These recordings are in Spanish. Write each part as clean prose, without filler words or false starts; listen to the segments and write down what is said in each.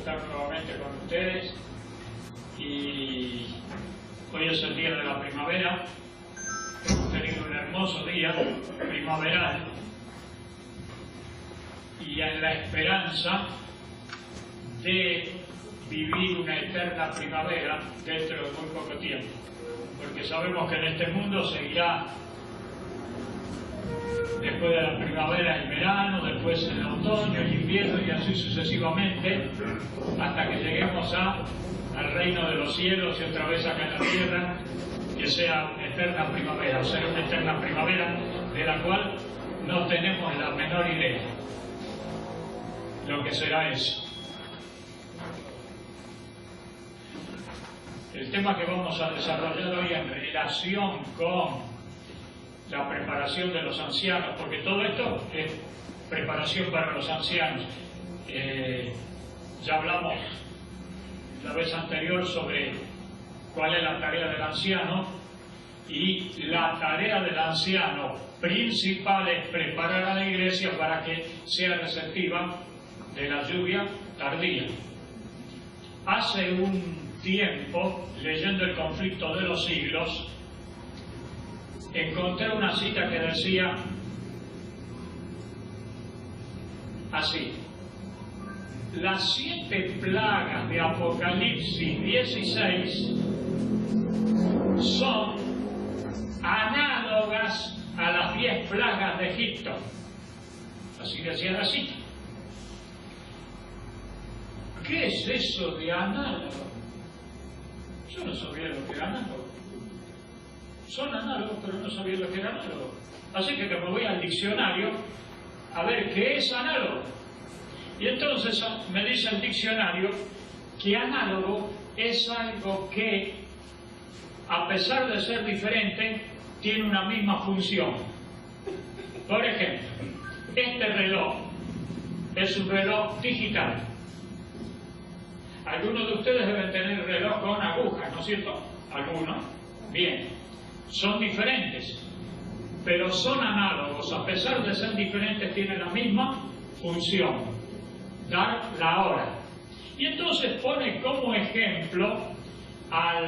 estar nuevamente con ustedes y hoy es el día de la primavera. Hemos tenido un hermoso día primaveral y en la esperanza de vivir una eterna primavera dentro de muy poco tiempo, porque sabemos que en este mundo seguirá después de la primavera el verano, después el otoño, el invierno y así sucesivamente hasta que lleguemos al reino de los cielos y otra vez acá en la tierra, que sea una eterna primavera, o sea, una eterna primavera de la cual no tenemos la menor idea lo que será eso. El tema que vamos a desarrollar hoy en relación con la preparación de los ancianos, porque todo esto es preparación para los ancianos. Ya hablamos la vez anterior sobre cuál es la tarea del anciano, y la tarea del anciano principal es preparar a la iglesia para que sea receptiva de la lluvia tardía. Hace un tiempo, leyendo El conflicto de los siglos, encontré una cita que decía así: las 7 plagas de Apocalipsis 16 son análogas a las 10 plagas de Egipto. Así decía la cita. ¿Qué es eso de análogo? Yo no sabía lo que era análogo. Son análogos, pero no sabía lo que era análogo. Así que me voy al diccionario a ver qué es análogo. Y entonces me dice el diccionario que análogo es algo que, a pesar de ser diferente, tiene una misma función. Por ejemplo, este reloj es un reloj digital. Algunos de ustedes deben tener reloj con agujas, ¿no es cierto? Algunos. Bien. Son diferentes, pero son análogos. A pesar de ser diferentes, tienen la misma función: dar la hora. Y entonces pone como ejemplo a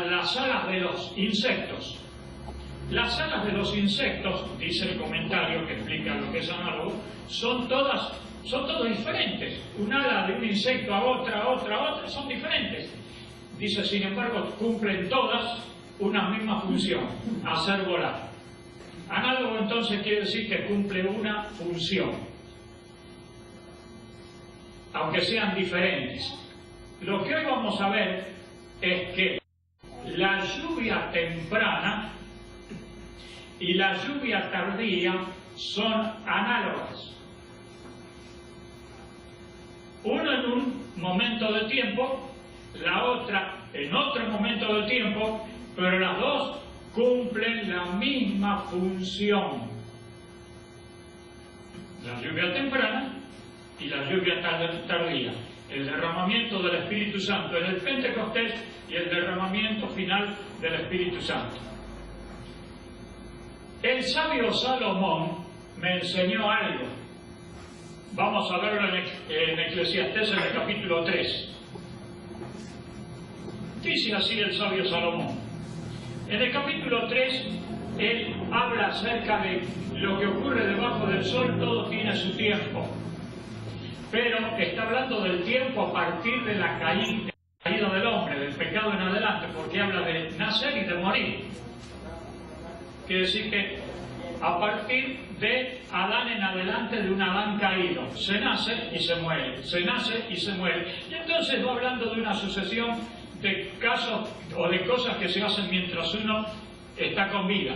las alas de los insectos. Las alas de los insectos, dice el comentario que explica lo que es análogo, son todos diferentes. Un ala de un insecto a otra, son diferentes. Dice, sin embargo, cumplen todas una misma función: hacer volar. Análogo entonces quiere decir que cumple una función, aunque sean diferentes. Lo que hoy vamos a ver es que la lluvia temprana y la lluvia tardía son análogas. Uno en un momento del tiempo, la otra en otro momento del tiempo, pero las dos cumplen la misma función: la lluvia temprana y la lluvia tardía, el derramamiento del Espíritu Santo en el Pentecostés y el derramamiento final del Espíritu Santo. El sabio Salomón me enseñó algo. Vamos a verlo en Eclesiastés, en el capítulo 3. Dice así el sabio Salomón. En el capítulo 3, él habla acerca de lo que ocurre debajo del sol. Todo tiene su tiempo. Pero está hablando del tiempo a partir de la caída del hombre, del pecado en adelante, porque habla de nacer y de morir. Quiere decir que a partir de Adán en adelante, de un Adán caído, se nace y se muere, se nace y se muere. Y entonces va hablando de una sucesión de casos o de cosas que se hacen mientras uno está con vida.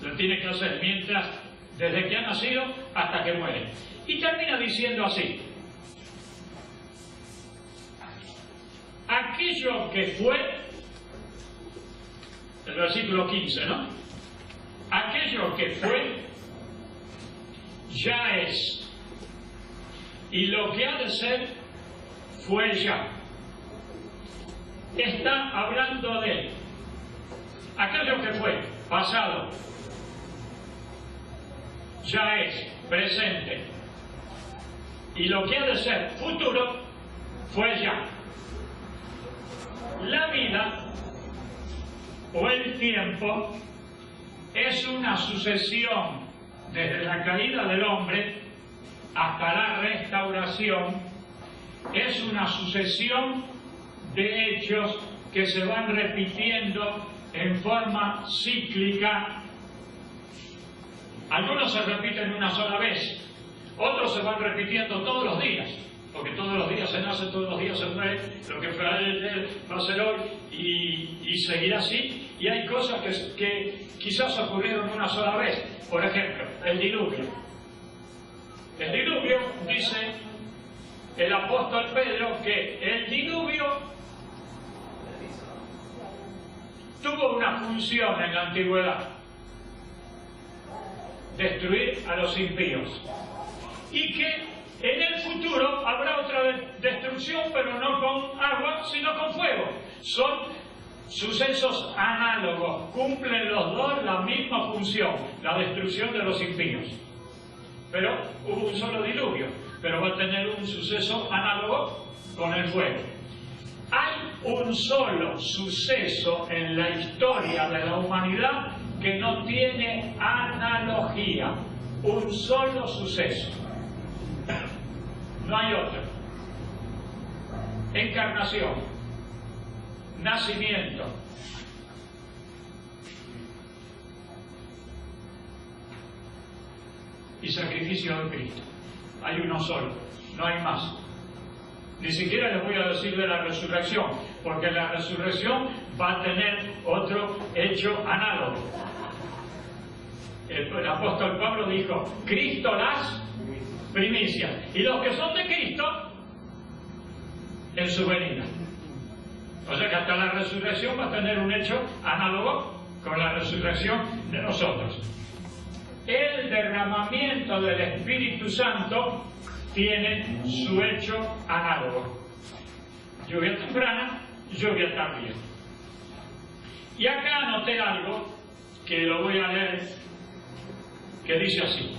Lo tiene que hacer desde que ha nacido hasta que muere. Y termina diciendo así: aquello que fue, el versículo 15, ¿no? Aquello que fue, ya es. Y lo que ha de ser, fue ya. Está hablando de aquello que fue, pasado. Ya es, presente. Y lo que ha de ser, futuro, fue ya. La vida o el tiempo es una sucesión desde la caída del hombre hasta la restauración, es una sucesión de hechos que se van repitiendo en forma cíclica. Algunos se repiten una sola vez, otros se van repitiendo todos los días, porque todos los días se nace, todos los días se muere, lo que fue ayer va a ser hoy y seguirá así. Y hay cosas que quizás ocurrieron una sola vez. Por ejemplo, el diluvio. El diluvio, dice el apóstol Pedro, que el diluvio tuvo una función en la antigüedad: destruir a los impíos, y que en el futuro habrá otra destrucción, pero no con agua, sino con fuego. Son sucesos análogos, cumplen los dos la misma función, la destrucción de los impíos. Pero hubo un solo diluvio, pero va a tener un suceso análogo con el fuego. Hay un solo suceso en la historia de la humanidad que no tiene analogía, un solo suceso. No hay otro. Encarnación, nacimiento, y sacrificio de Cristo. Hay uno solo, no hay más. Ni siquiera les voy a decir de la resurrección, porque la resurrección va a tener otro hecho análogo. El apóstol Pablo dijo: Cristo las primicias, y los que son de Cristo en su venida. O sea que hasta la resurrección va a tener un hecho análogo con la resurrección de nosotros. El derramamiento del Espíritu Santo tiene su hecho análogo. Lluvia temprana, lluvia tardía. Y acá anoté algo que lo voy a leer, que dice así: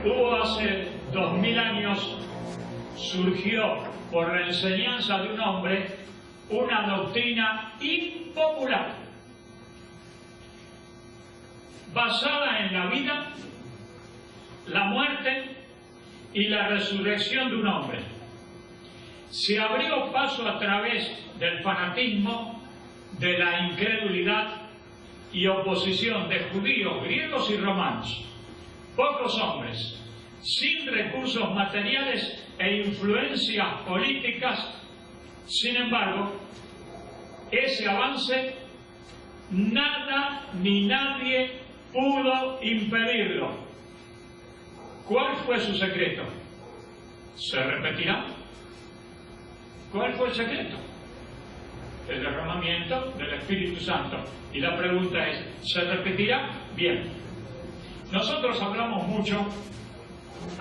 hubo hace 2000 años, surgió por la enseñanza de un hombre una doctrina impopular, basada en la vida, la muerte y la resurrección de un hombre. Se abrió paso a través del fanatismo, de la incredulidad y oposición de judíos, griegos y romanos. Pocos hombres, sin recursos materiales e influencias políticas. Sin embargo, ese avance nada ni nadie pudo impedirlo. ¿Cuál fue su secreto? ¿Se repetirá? ¿Cuál fue el secreto? El derramamiento del Espíritu Santo. Y la pregunta es, ¿se repetirá? Bien. Nosotros hablamos mucho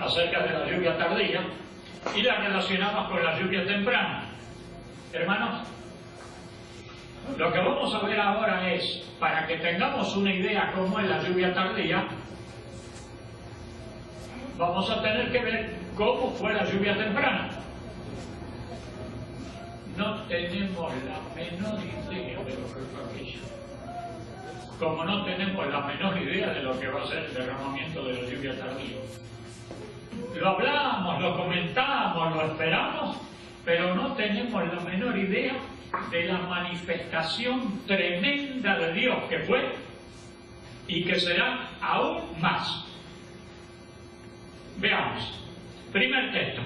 acerca de la lluvia tardía y la relacionamos con la lluvia temprana. Hermanos, lo que vamos a ver ahora es, para que tengamos una idea cómo es la lluvia tardía, vamos a tener que ver cómo fue la lluvia temprana. No tenemos la menor idea de lo que fue aquello. Como no tenemos la menor idea de lo que va a ser el derramamiento de la lluvia tardía. Lo hablamos, lo comentamos, lo esperamos, pero no tenemos la menor idea de la manifestación tremenda de Dios que fue y que será aún más. Veamos. Primer texto.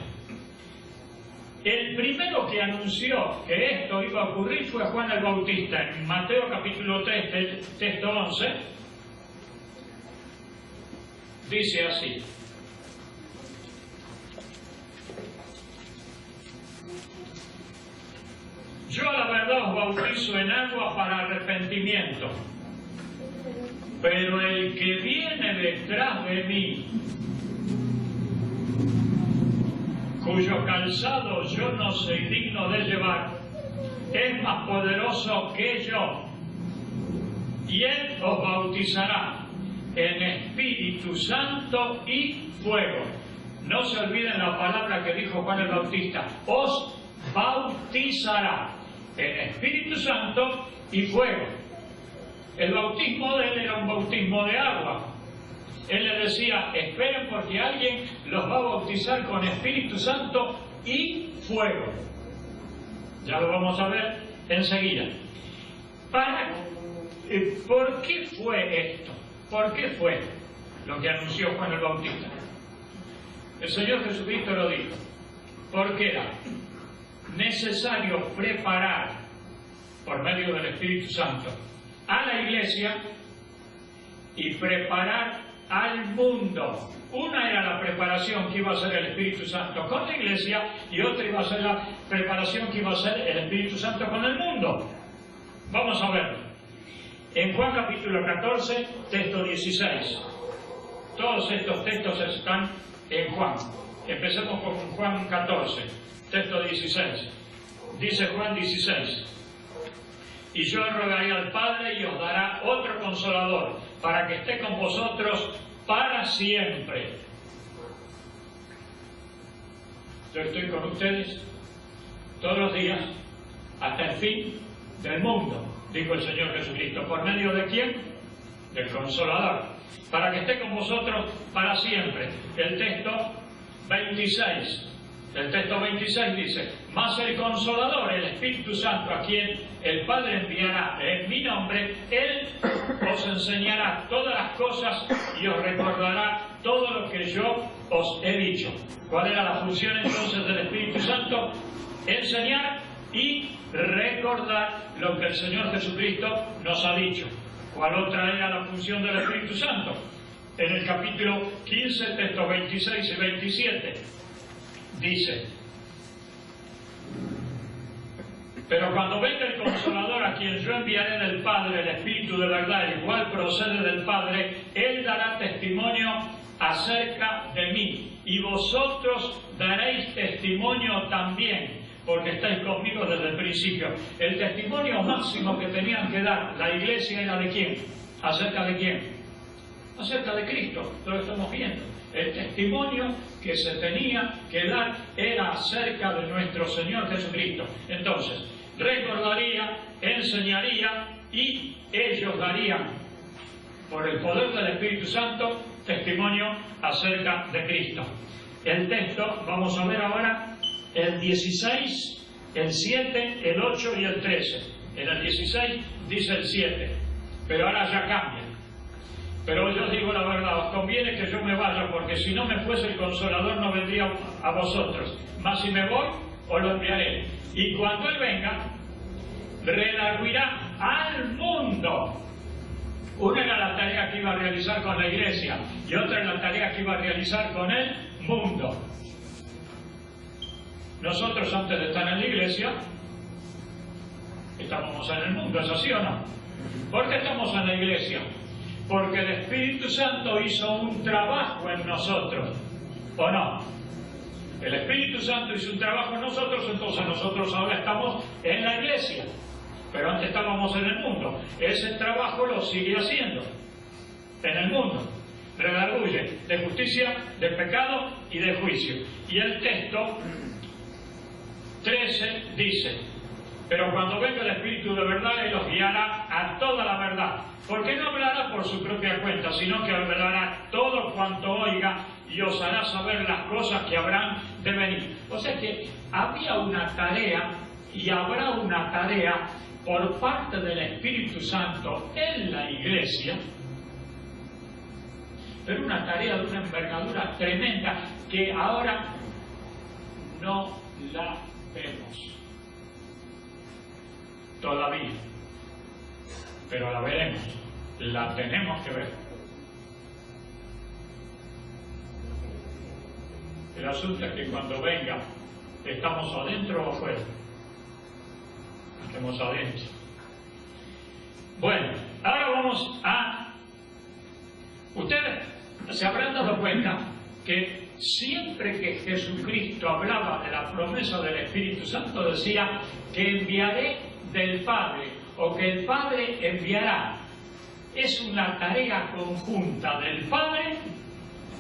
El primero que anunció que esto iba a ocurrir fue Juan el Bautista. En Mateo capítulo 3, texto 11, dice así: yo a la verdad os bautizo en agua para arrepentimiento, pero el que viene detrás de mí, cuyo calzado yo no soy digno de llevar, es más poderoso que yo, y él os bautizará en Espíritu Santo y fuego. no se olviden la palabra que dijo Juan el Bautista, os bautizará en Espíritu Santo y fuego. El bautismo de él era un bautismo de agua. Él le decía, esperen porque alguien los va a bautizar con Espíritu Santo y fuego. Ya lo vamos a ver enseguida. ¿Por qué fue esto? ¿Por qué fue lo que anunció Juan el Bautista? El Señor Jesucristo lo dijo, porque era necesario preparar, por medio del Espíritu Santo, a la Iglesia y preparar al mundo. Una era la preparación que iba a hacer el Espíritu Santo con la Iglesia y otra iba a ser la preparación que iba a hacer el Espíritu Santo con el mundo. Vamos a verlo. En Juan capítulo 14, texto 16. Todos estos textos están en Juan. Empecemos con Juan 14, texto 16. Dice Juan 16. Y yo rogaré al Padre y os dará otro Consolador, para que esté con vosotros para siempre. Yo estoy con ustedes todos los días, hasta el fin del mundo, dijo el Señor Jesucristo. ¿Por medio de quién? Del Consolador. Para que esté con vosotros para siempre. El texto 26. El texto 26 dice, mas el Consolador, el Espíritu Santo, a quien el Padre enviará en mi nombre, Él os enseñará todas las cosas y os recordará todo lo que yo os he dicho. ¿Cuál era la función entonces del Espíritu Santo? Enseñar y recordar lo que el Señor Jesucristo nos ha dicho. ¿Cuál otra era la función del Espíritu Santo? En el capítulo 15, textos 26 y 27. Dice, pero cuando venga el Consolador a quien yo enviaré del Padre, el Espíritu de verdad, el cual procede del Padre, Él dará testimonio acerca de mí, y vosotros daréis testimonio también, porque estáis conmigo desde el principio. El testimonio máximo que tenían que dar la Iglesia era ¿de quién? ¿Acerca de quién? Acerca de Cristo, lo estamos viendo. El testimonio que se tenía que dar era acerca de nuestro Señor Jesucristo. Entonces, recordaría, enseñaría y ellos darían, por el poder del Espíritu Santo, testimonio acerca de Cristo. El texto, vamos a ver ahora, el 16, el 7, el 8 y el 13. En el 16 dice el 7, pero ahora ya cambia. Pero yo os digo la verdad, os conviene que yo me vaya, porque si no me fuese el Consolador no vendría a vosotros. Mas si me voy, os lo enviaré. Y cuando Él venga, redarguirá al mundo. Una era la tarea que iba a realizar con la Iglesia y otra era la tarea que iba a realizar con el mundo. Nosotros antes de estar en la Iglesia, estábamos en el mundo, ¿es así o no? ¿Por qué estamos en la Iglesia? Porque el Espíritu Santo hizo un trabajo en nosotros, ¿o no? El Espíritu Santo hizo un trabajo en nosotros, entonces nosotros ahora estamos en la Iglesia, pero antes estábamos en el mundo. Ese trabajo lo sigue haciendo en el mundo. Redarguye de justicia, de pecado y de juicio. Y el texto 13 dice, pero cuando venga el Espíritu de verdad, Él os guiará a toda la verdad. Porque no hablará por su propia cuenta, sino que hablará todo cuanto oiga y os hará saber las cosas que habrán de venir. O sea que había una tarea y habrá una tarea por parte del Espíritu Santo en la Iglesia, pero una tarea de una envergadura tremenda que ahora no la vemos todavía, pero la veremos, la tenemos que ver. El asunto es que cuando venga, ¿estamos adentro o afuera? Estamos adentro. Bueno, ahora vamos a... Ustedes se habrán dado cuenta que siempre que Jesucristo hablaba de la promesa del Espíritu Santo, decía que enviaré del Padre, o que el Padre enviará. Es una tarea conjunta del Padre,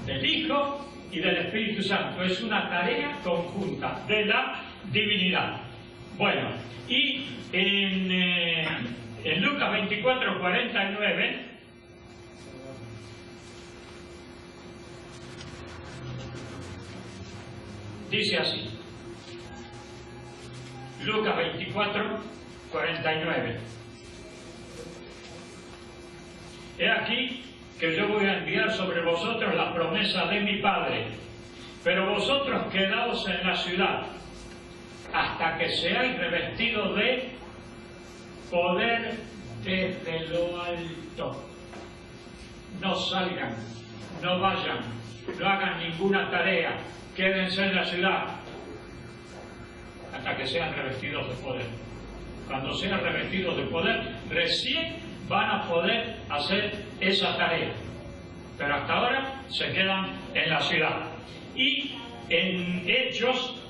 del Hijo y del Espíritu Santo. Es una tarea conjunta de la divinidad. Bueno, y en Lucas 24, 49, dice así. Lucas 24, 49. He aquí que yo voy a enviar sobre vosotros la promesa de mi Padre, pero vosotros quedaos en la ciudad hasta que seáis revestidos de poder desde lo alto. No salgan, no vayan, no hagan ninguna tarea, quédense en la ciudad hasta que sean revestidos de poder. Cuando sean revestidos de poder, recién van a poder hacer esa tarea. Pero hasta ahora se quedan en la ciudad. Y en Hechos,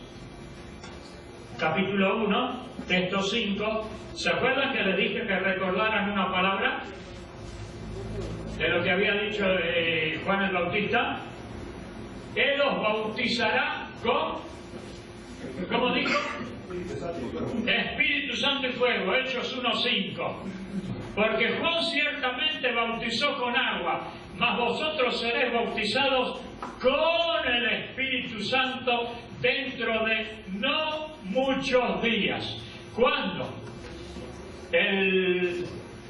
capítulo 1, texto 5, ¿se acuerdan que les dije que recordaran una palabra de lo que había dicho Juan el Bautista? Él os bautizará con, ¿cómo dijo? Espíritu Santo y fuego, Hechos 1:5. Porque Juan ciertamente bautizó con agua, mas vosotros seréis bautizados con el Espíritu Santo dentro de no muchos días. ¿Cuándo?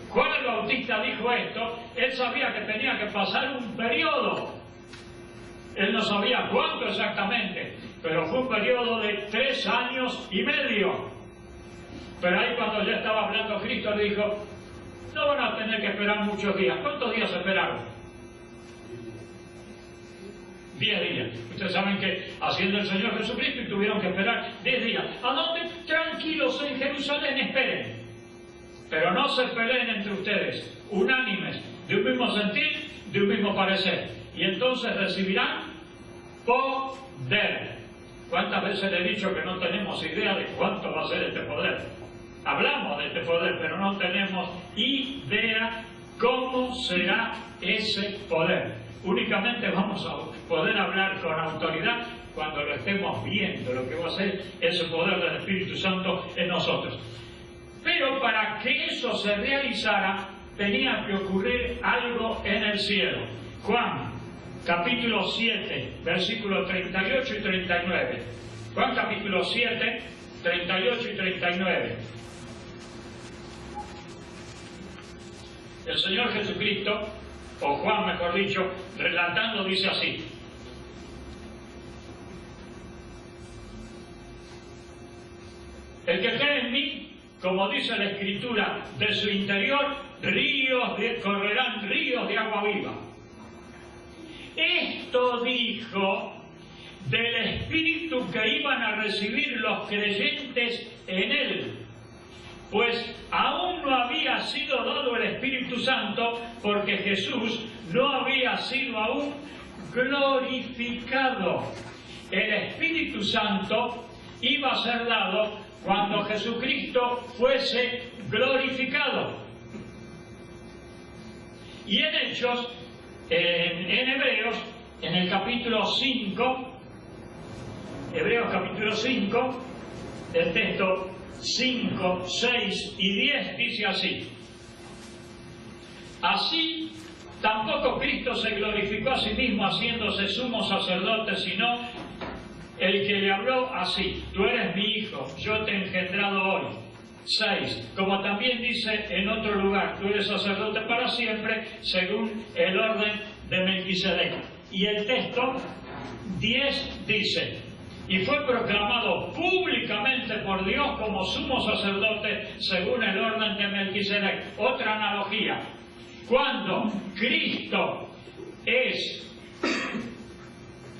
Juan el Bautista dijo esto, él sabía que tenía que pasar un periodo. Él no sabía cuánto exactamente, pero fue un periodo de 3 años y medio. Pero ahí cuando ya estaba hablando Cristo le dijo, no van a tener que esperar muchos días. ¿Cuántos días esperaron? 10 días. Ustedes saben que haciendo el Señor Jesucristo y tuvieron que esperar 10 días. ¿A dónde? Tranquilos en Jerusalén, esperen. Pero no se peleen entre ustedes, unánimes, de un mismo sentir, de un mismo parecer. Y entonces recibirán poder. ¿Cuántas veces le he dicho que no tenemos idea de cuánto va a ser este poder? Hablamos de este poder, pero no tenemos idea cómo será ese poder. Únicamente vamos a poder hablar con autoridad cuando lo estemos viendo, lo que va a ser ese poder del Espíritu Santo en nosotros. Pero para que eso se realizara, tenía que ocurrir algo en el cielo. Juan, capítulo 7, versículos 38 y 39. Juan, capítulo 7, 38 y 39. El Señor Jesucristo, o Juan mejor dicho, relatando dice así. El que cree en mí, como dice la Escritura, de su interior correrán ríos de agua viva. Esto dijo del Espíritu que iban a recibir los creyentes en Él, pues aún no había sido dado el Espíritu Santo porque Jesús no había sido aún glorificado. El Espíritu Santo iba a ser dado cuando Jesucristo fuese glorificado. Y en Hechos, en Hebreos, en el capítulo 5, Hebreos capítulo 5, el texto 5, 6 y 10 dice así. Así, tampoco Cristo se glorificó a sí mismo haciéndose sumo sacerdote, sino el que le habló así: tú eres mi hijo, yo te he engendrado hoy. 6. Como también dice en otro lugar, tú eres sacerdote para siempre, según el orden de Melquisedec. Y el texto 10 dice: y fue proclamado públicamente por Dios como sumo sacerdote según el orden de Melquisedec. Otra analogía: cuando Cristo es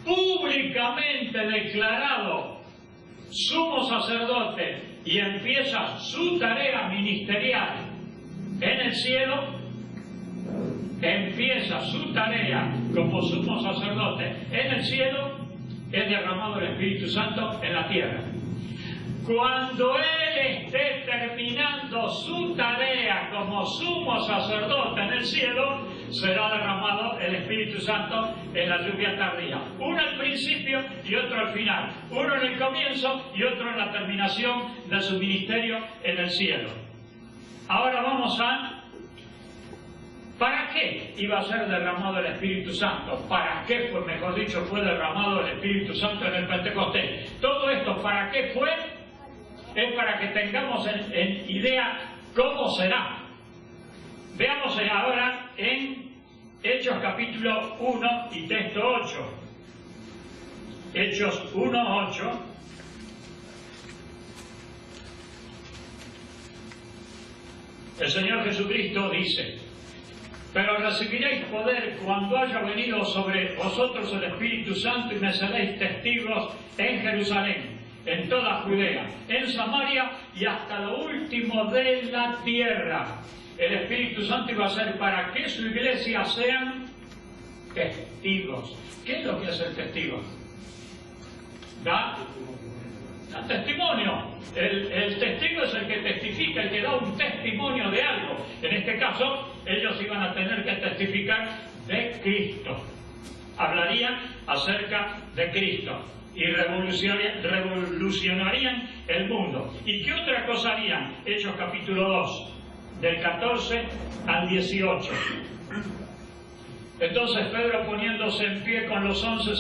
públicamente declarado sumo sacerdote y empieza su tarea ministerial en el cielo, empieza su tarea como sumo sacerdote en el cielo, es derramado el Espíritu Santo en la tierra. Cuando Él esté terminando su tarea como sumo sacerdote en el cielo, será derramado el Espíritu Santo en la lluvia tardía. Uno al principio y otro al final. Uno en el comienzo y otro en la terminación de su ministerio en el cielo. Ahora vamos a... ¿Para qué iba a ser derramado el Espíritu Santo? ¿Para qué, pues mejor dicho, fue derramado el Espíritu Santo en el Pentecostés? Todo esto, ¿para qué fue? Es para que tengamos en idea cómo será. Veamos ahora en Hechos capítulo 1 y texto 8. Hechos 1, 8. El Señor Jesucristo dice: pero recibiréis poder cuando haya venido sobre vosotros el Espíritu Santo y me seréis testigos en Jerusalén, en toda Judea, en Samaria y hasta lo último de la tierra. El Espíritu Santo iba a ser para que su iglesia sean testigos. ¿Qué es lo que es el testigo? Da testimonio. El testigo es el que testifica, el que da un testimonio de algo. En este caso, ellos iban a tener que testificar de Cristo. Hablarían acerca de Cristo y revolucionarían el mundo. ¿Y qué otra cosa harían? Hechos capítulo 2, del 14 al 18. Entonces Pedro, poniéndose en pie con los 11,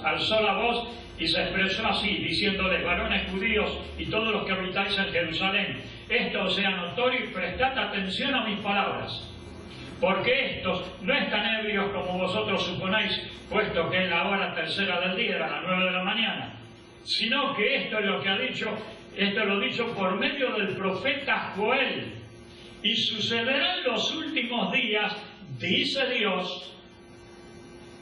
alzó la voz y se expresó así, diciéndoles: varones judíos y todos los que habitáis en Jerusalén, esto os sea notorio y prestad atención a mis palabras. Porque estos no están ebrios como vosotros suponéis, puesto que es la hora tercera del día, era las 9 de la mañana, sino que esto es lo que ha dicho, esto lo dicho por medio del profeta Joel. Y sucederán los últimos días, dice Dios.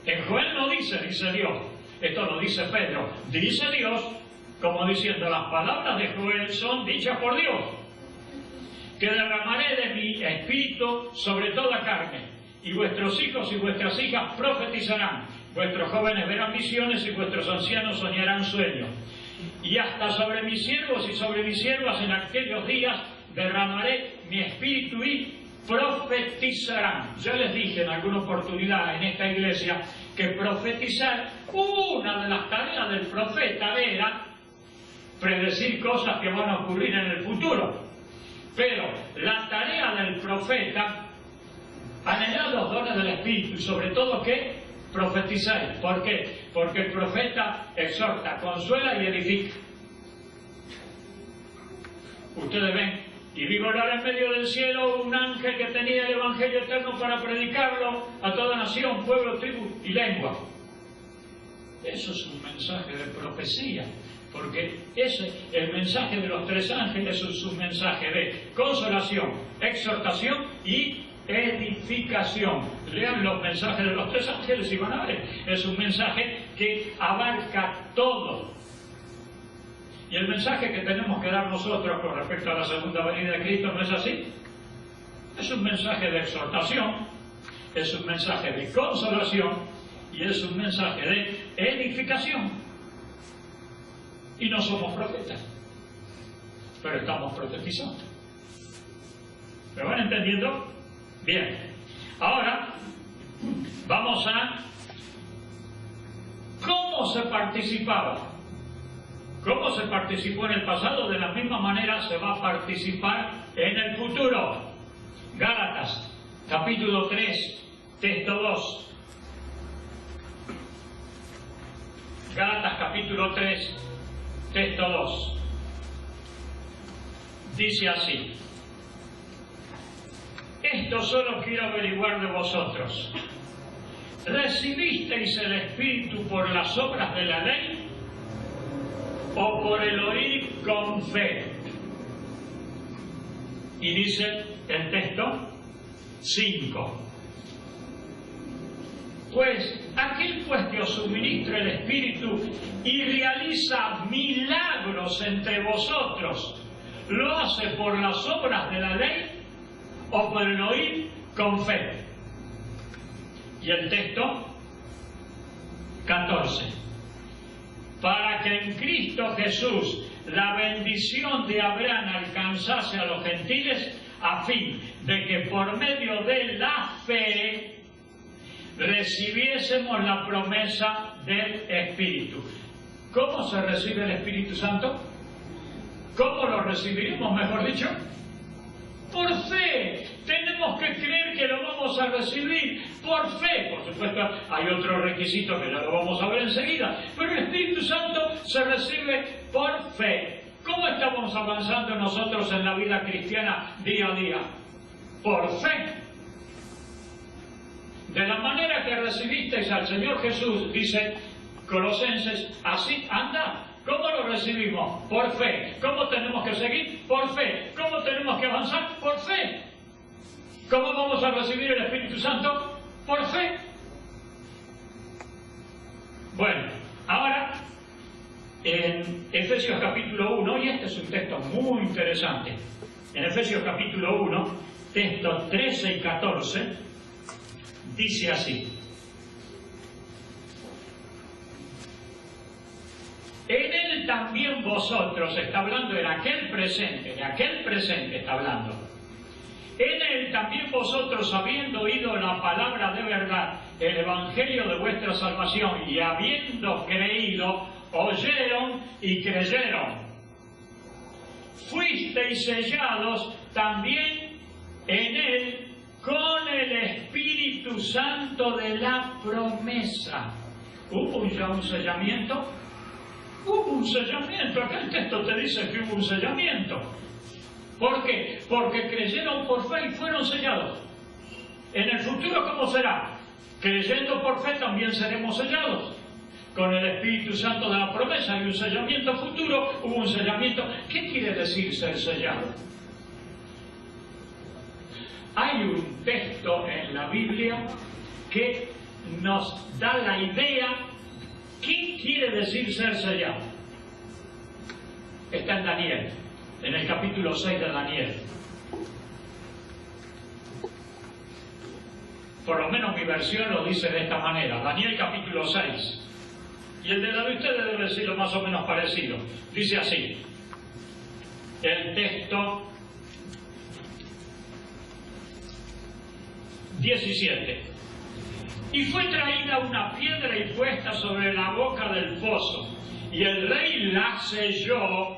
En Joel no dice Dios. Esto lo dice Pedro. Dice Dios, como diciendo, las palabras de Joel son dichas por Dios. Que derramaré de mi espíritu sobre toda carne, y vuestros hijos y vuestras hijas profetizarán, vuestros jóvenes verán visiones y vuestros ancianos soñarán sueños. Y hasta sobre mis siervos y sobre mis siervas en aquellos días derramaré mi espíritu y profetizarán. Yo les dije en alguna oportunidad en esta iglesia que profetizar, una de las tareas del profeta era predecir cosas que van a ocurrir en el futuro. Pero la tarea del profeta, anhelar los dones del Espíritu y sobre todo que profetizar. ¿Por qué? Porque el profeta exhorta, consuela y edifica. Ustedes ven, y vi volar en medio del cielo un ángel que tenía el Evangelio eterno para predicarlo a toda nación, pueblo, tribu y lengua. Eso es un mensaje de profecía, porque el mensaje de los tres ángeles es un mensaje de consolación, exhortación y edificación. Lean los mensajes de los tres ángeles y van a ver. Es un mensaje que abarca todo. Y el mensaje que tenemos que dar nosotros con respecto a la segunda venida de Cristo no es así. Es un mensaje de exhortación, es un mensaje de consolación y es un mensaje de edificación. Y no somos profetas, pero estamos profetizando. ¿Me van entendiendo? Bien. Ahora vamos a cómo se participaba. ¿Cómo se participó en el pasado? De la misma manera se va a participar en el futuro. Gálatas, capítulo 3, texto 2. Gálatas, capítulo 3, texto 2. Dice así: esto solo quiero averiguar de vosotros. ¿Recibisteis el Espíritu por las obras de la ley o por el oír con fe? Y dice el texto 5. Pues aquel que os suministra el Espíritu y realiza milagros entre vosotros, ¿lo hace por las obras de la ley o por el oír con fe? Y el texto 14. Para que en Cristo Jesús la bendición de Abraham alcanzase a los gentiles, a fin de que por medio de la fe recibiésemos la promesa del Espíritu. ¿Cómo se recibe el Espíritu Santo? ¿Cómo lo recibiremos, mejor dicho? Por fe. Tenemos que creer que lo vamos a recibir por fe. Por supuesto, hay otro requisito que ya lo vamos a ver enseguida. Pero el Espíritu Santo se recibe por fe. ¿Cómo estamos avanzando nosotros en la vida cristiana día a día? Por fe. De la manera que recibisteis al Señor Jesús, dice Colosenses, así anda. ¿Cómo lo recibimos? Por fe. ¿Cómo tenemos que seguir? Por fe. ¿Cómo tenemos que avanzar? Por fe. ¿Cómo vamos a recibir el Espíritu Santo? Por fe. Bueno, ahora en Efesios capítulo 1, y este es un texto muy interesante, en Efesios capítulo 1, textos 13 y 14, dice así: en él también vosotros, está hablando de aquel presente está hablando. En él también vosotros, habiendo oído la palabra de verdad, el evangelio de vuestra salvación, y habiendo creído, oyeron y creyeron. Fuisteis sellados también en él con el Espíritu Santo de la promesa. ¿Hubo ya un sellamiento? Hubo un sellamiento. Acá el texto te dice que hubo un sellamiento. ¿Por qué? Porque creyeron por fe y fueron sellados. En el futuro, ¿cómo será? Creyendo por fe también seremos sellados con el Espíritu Santo de la promesa. Hay un sellamiento futuro, hubo un sellamiento. ¿Qué quiere decir ser sellado? Hay un texto en la Biblia que nos da la idea. ¿Qué quiere decir ser sellado? Está en Daniel, en el capítulo 6 de Daniel. Por lo menos mi versión lo dice de esta manera, Daniel capítulo 6. Y el de la de ustedes debe decirlo más o menos parecido. Dice así, el texto 17. Y fue traída una piedra y puesta sobre la boca del pozo, y el rey la selló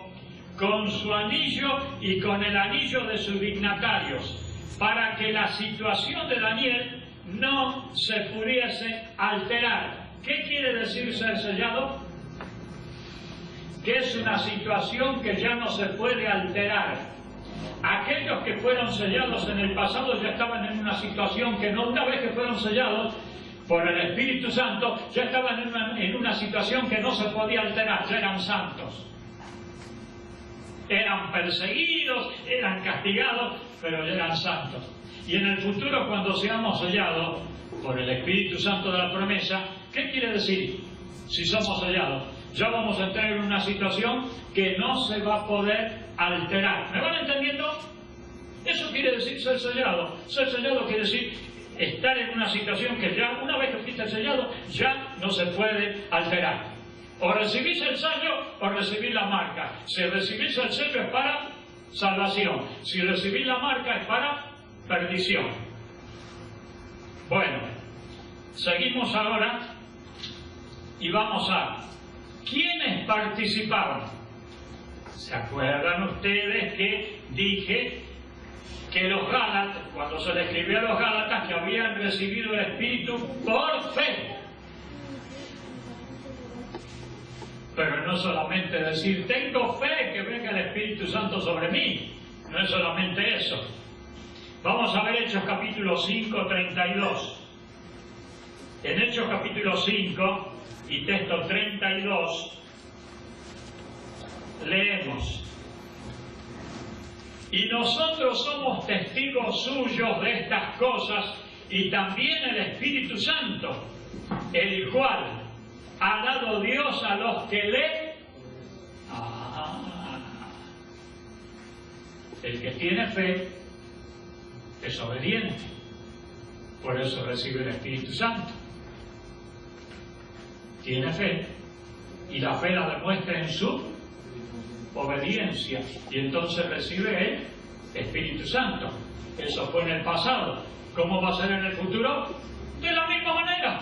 con su anillo y con el anillo de sus dignatarios, para que la situación de Daniel no se pudiese alterar. ¿Qué quiere decir ser sellado? Que es una situación que ya no se puede alterar. Aquellos que fueron sellados en el pasado ya estaban en una situación que no, una vez que fueron sellados por el Espíritu Santo, ya estaban en una situación que no se podía alterar, ya eran santos. Eran perseguidos, eran castigados, pero ya eran santos. Y en el futuro, cuando seamos sellados por el Espíritu Santo de la promesa, ¿qué quiere decir? Si somos sellados, ya vamos a entrar en una situación que no se va a poder alterar. ¿Me van entendiendo? Eso quiere decir ser sellado. Ser sellado quiere decir estar en una situación que ya, una vez que fuiste sellado, ya no se puede alterar. O recibís el sello o recibís la marca. Si recibís el sello es para salvación. Si recibís la marca es para perdición. Bueno, seguimos ahora y vamos a ¿quiénes participaron? ¿Se acuerdan ustedes que dije que los Gálatas, cuando se le escribió a los Gálatas, que habían recibido el Espíritu por fe? Pero no solamente decir, tengo fe que venga el Espíritu Santo sobre mí. No es solamente eso. Vamos a ver Hechos capítulo 5, 32. En Hechos capítulo 5 y texto 32, leemos: y nosotros somos testigos suyos de estas cosas, y también el Espíritu Santo, el cual ha dado Dios a los que le... El que tiene fe es obediente, por eso recibe el Espíritu Santo. Tiene fe, y la fe la demuestra en su obediencia, y entonces recibe el Espíritu Santo. Eso fue en el pasado. ¿Cómo va a ser en el futuro? De la misma manera.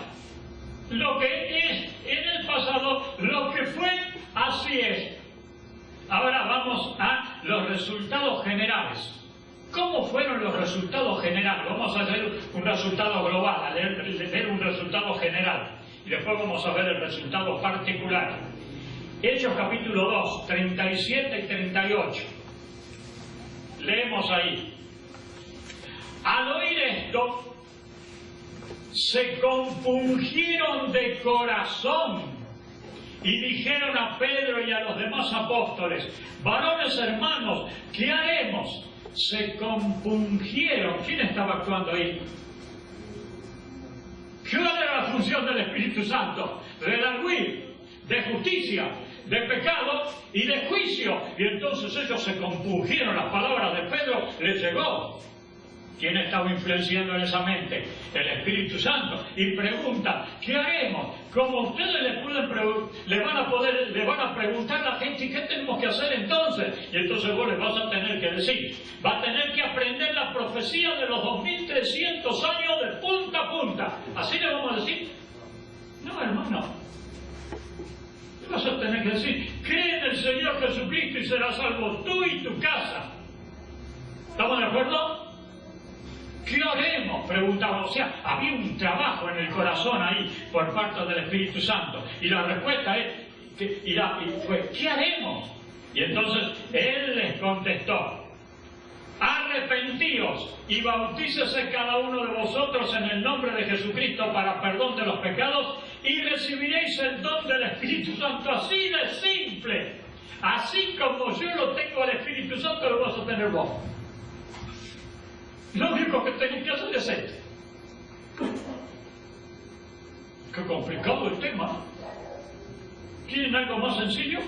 Lo que es en el pasado, lo que fue, así es. Ahora vamos a los resultados generales. ¿Cómo fueron los resultados generales? Vamos a hacer un resultado global, a leer un resultado general. Y después vamos a ver el resultado particular. Hechos capítulo 2, 37 y 38. Leemos ahí. Al oír esto, se compungieron de corazón y dijeron a Pedro y a los demás apóstoles: varones hermanos, ¿qué haremos? Se compungieron. ¿Quién estaba actuando ahí? ¿Cuál era la función del Espíritu Santo? Redarguir, de justicia, de pecado y de juicio. Y entonces ellos se compungieron. Las palabras de Pedro les llegó. ¿Quién estaba influenciando en esa mente? El Espíritu Santo. Y pregunta: ¿qué haremos? Como ustedes le van a preguntar a la gente: ¿y qué tenemos que hacer entonces? Y entonces vos les vas a tener que decir: va a tener que aprender la profecía de los 2300 años de punta a punta. ¿Así le vamos a decir? No, hermano. Le vas a tener que decir: cree en el Señor Jesucristo y serás salvo tú y tu casa. ¿Estamos de acuerdo? ¿Qué haremos? Preguntaba. O sea, había un trabajo en el corazón ahí por parte del Espíritu Santo. Y la respuesta fue: ¿qué haremos? Y entonces Él les contestó: arrepentíos y bautícese cada uno de vosotros en el nombre de Jesucristo para perdón de los pecados y recibiréis el don del Espíritu Santo. Así de simple. Así como yo lo tengo al Espíritu Santo, lo vas a tener vos. Lo único que tenéis que hacer es esto. Qué complicado el tema. ¿Quieren algo más sencillo?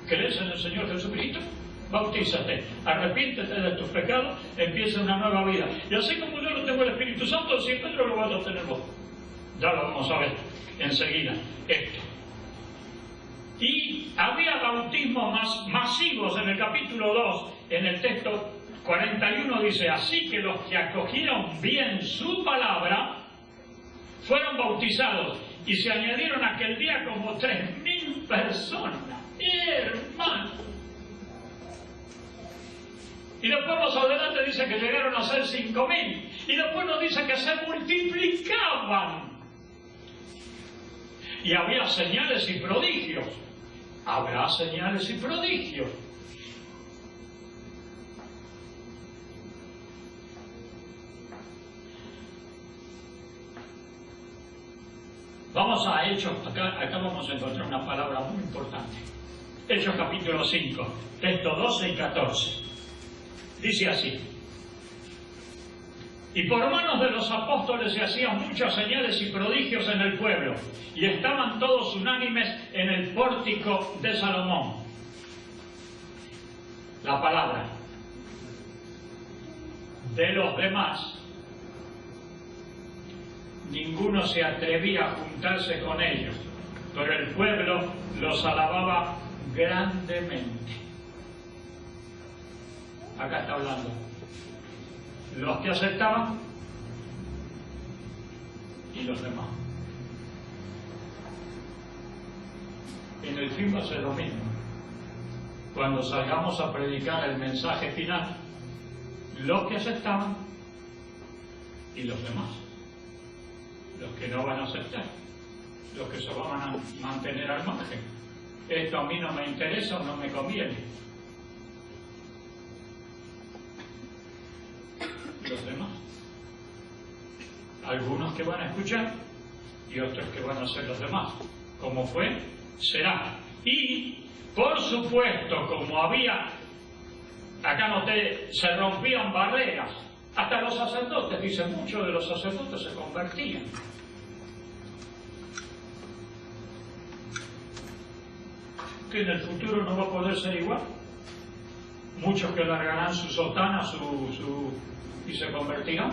¿Crees en el Señor Jesucristo? Bautízate, arrepiéntete de tus pecados, empieza una nueva vida. Y así como yo no tengo el Espíritu Santo, siempre lo vas a tener vos. Ya lo vamos a ver enseguida. Esto. Y había bautismos masivos en el capítulo 2, en el texto 41 dice: así que los que acogieron bien su palabra fueron bautizados y se añadieron aquel día como 3000 personas. Hermano. Y después más adelante dice que llegaron a ser 5000 y después nos dice que se multiplicaban. Y había señales y prodigios. Habrá señales y prodigios. Vamos a Hechos, acá vamos a encontrar una palabra muy importante. Hechos capítulo 5, textos 12 y 14. Dice así: y por manos de los apóstoles se hacían muchas señales y prodigios en el pueblo, y estaban todos unánimes en el pórtico de Salomón. La palabra de los demás, ninguno se atrevía a juntarse con ellos, pero el pueblo los alababa grandemente. Acá está hablando los que aceptaban y los demás. En el fin va a ser lo mismo. Cuando salgamos a predicar el mensaje final, los que aceptaban y los demás. Los que no van a aceptar, los que se van a mantener al margen. Esto a mí no me interesa o no me conviene. Los demás. Algunos que van a escuchar y otros que van a ser los demás. Como fue, será. Y, por supuesto, como había, acá noté, se rompían barreras. Hasta los sacerdotes, dicen, muchos de los sacerdotes se convertían. Que en el futuro no va a poder ser igual. Muchos que largarán su sotana y se convertirán.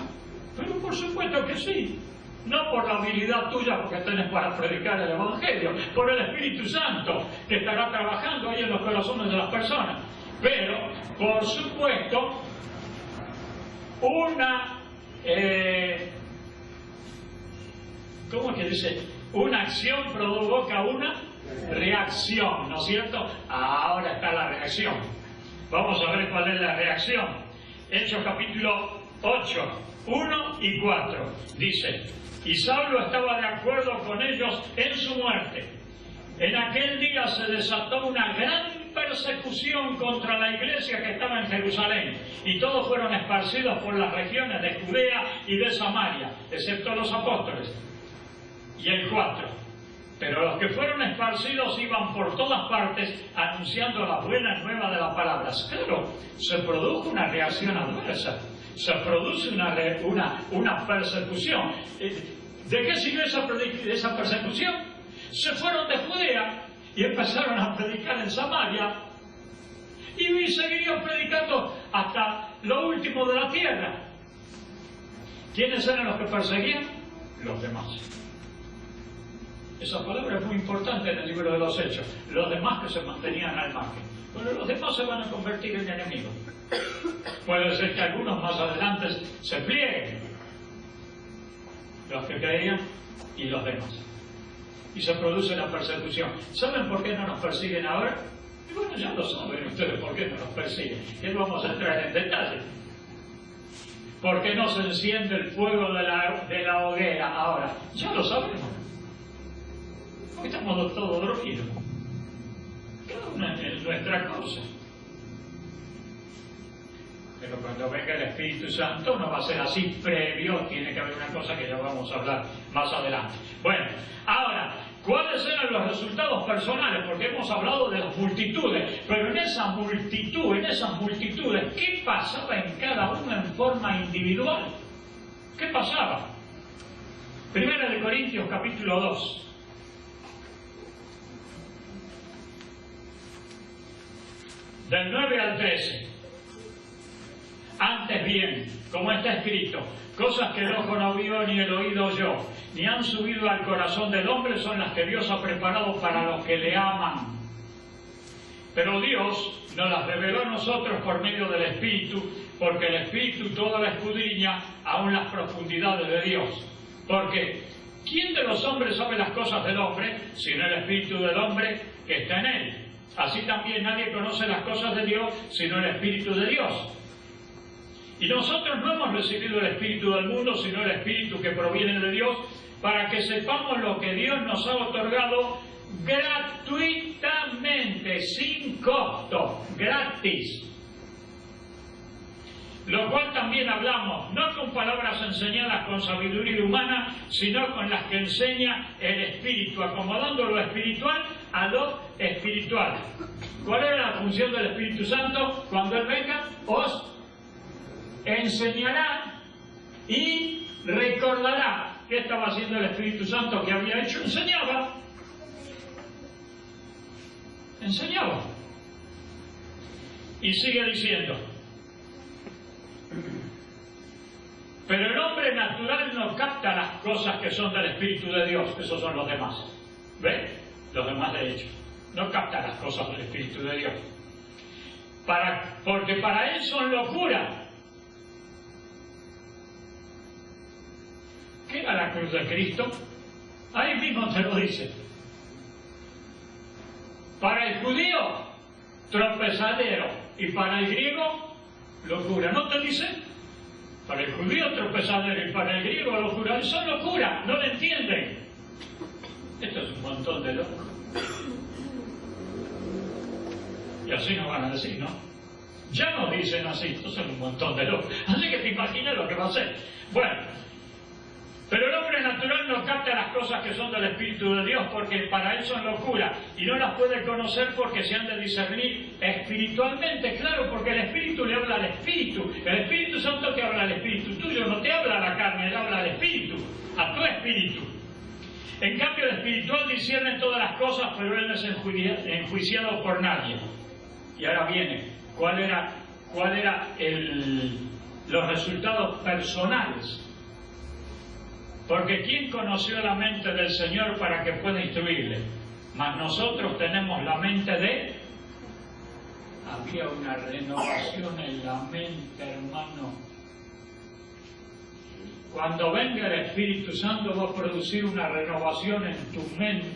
Pero por supuesto que sí. No por la habilidad tuya, porque tenés para predicar el Evangelio, por el Espíritu Santo, que estará trabajando ahí en los corazones de las personas. Pero, por supuesto, ¿cómo es que dice? Una acción provoca una reacción, ¿no es cierto? Ahora está la reacción. Vamos a ver cuál es la reacción. Hechos capítulo 8, 1 y 4. Dice: y Saulo estaba de acuerdo con ellos en su muerte. En aquel día se desató una gran persecución contra la iglesia que estaba en Jerusalén, y todos fueron esparcidos por las regiones de Judea y de Samaria, excepto los apóstoles. Y el 4. Pero los que fueron esparcidos iban por todas partes anunciando la buena nueva de las palabras. Claro, se produjo una reacción adversa, se produce una persecución. ¿De qué sirvió esa persecución? Se fueron de Judea y empezaron a predicar en Samaria, y seguirían predicando hasta lo último de la tierra. ¿Quiénes eran los que perseguían? Los demás. Esa palabra es muy importante en el libro de los Hechos. Los demás que se mantenían al margen. Bueno, los demás se van a convertir en enemigos. Puede ser que algunos más adelante se plieguen, los que creían y los demás. Y se produce la persecución. ¿Saben por qué no nos persiguen ahora? Y bueno, ya lo saben ustedes por qué no nos persiguen. Y vamos a entrar en detalle. ¿Por qué no se enciende el fuego de la hoguera ahora? Ya lo sabemos. Porque estamos todos dormidos. Cada una en nuestra cosa. Pero cuando venga el Espíritu Santo no va a ser así previo, tiene que haber una cosa que ya vamos a hablar más adelante. Bueno, ahora, ¿cuáles eran los resultados personales? Porque hemos hablado de las multitudes, pero en esas multitudes, ¿qué pasaba en cada uno en forma individual? ¿Qué pasaba? Primera de Corintios capítulo 2. Del 9 al 13. Antes bien, como está escrito, cosas que el ojo no vio ni el oído oyó, ni han subido al corazón del hombre, son las que Dios ha preparado para los que le aman. Pero Dios nos las reveló a nosotros por medio del Espíritu, porque el Espíritu todo la escudriña, aún las profundidades de Dios. Porque ¿quién de los hombres sabe las cosas del hombre, sino el Espíritu del hombre que está en él? Así también nadie conoce las cosas de Dios, sino el Espíritu de Dios. Y nosotros no hemos recibido el Espíritu del mundo, sino el Espíritu que proviene de Dios, para que sepamos lo que Dios nos ha otorgado gratuitamente, sin costo, gratis. Lo cual también hablamos, no con palabras enseñadas con sabiduría humana, sino con las que enseña el Espíritu, acomodando lo espiritual a lo espiritual. ¿Cuál era la función del Espíritu Santo? Cuando Él venga, os enseñará y recordará. ¿Qué estaba haciendo el Espíritu Santo? ¿Qué había hecho? Enseñaba. Y sigue diciendo: pero el hombre natural no capta las cosas que son del Espíritu de Dios. Esos son los demás. ¿Ven? Los demás, de hecho, no captan las cosas del Espíritu de Dios. Porque para él son locura. ¿Qué era la cruz de Cristo? Ahí mismo te lo dice. Para el judío, tropezadero, y para el griego, locura. ¿No te dice? Para el judío, tropezadero, y para el griego, locura. Eso es locura, no lo entienden. Esto es un montón de locos. Y así nos van a decir, ¿no? Ya no dicen así, estos son un montón de locos. Así que te imaginas lo que va a ser. Bueno. Pero el hombre natural no capta las cosas que son del Espíritu de Dios, porque para él son locura, y no las puede conocer porque se han de discernir espiritualmente. Claro, porque el Espíritu le habla al Espíritu. El Espíritu Santo te habla al Espíritu tuyo, no te habla a la carne, le habla al Espíritu, a tu Espíritu. En cambio, el espiritual discierne todas las cosas, pero él no es enjuiciado por nadie. Y ahora viene, ¿cuál era los resultados personales? Porque ¿quién conoció la mente del Señor para que pueda instruirle? Mas nosotros tenemos la mente de... Había una renovación en la mente, hermano. Cuando venga el Espíritu Santo va a producir una renovación en tu mente.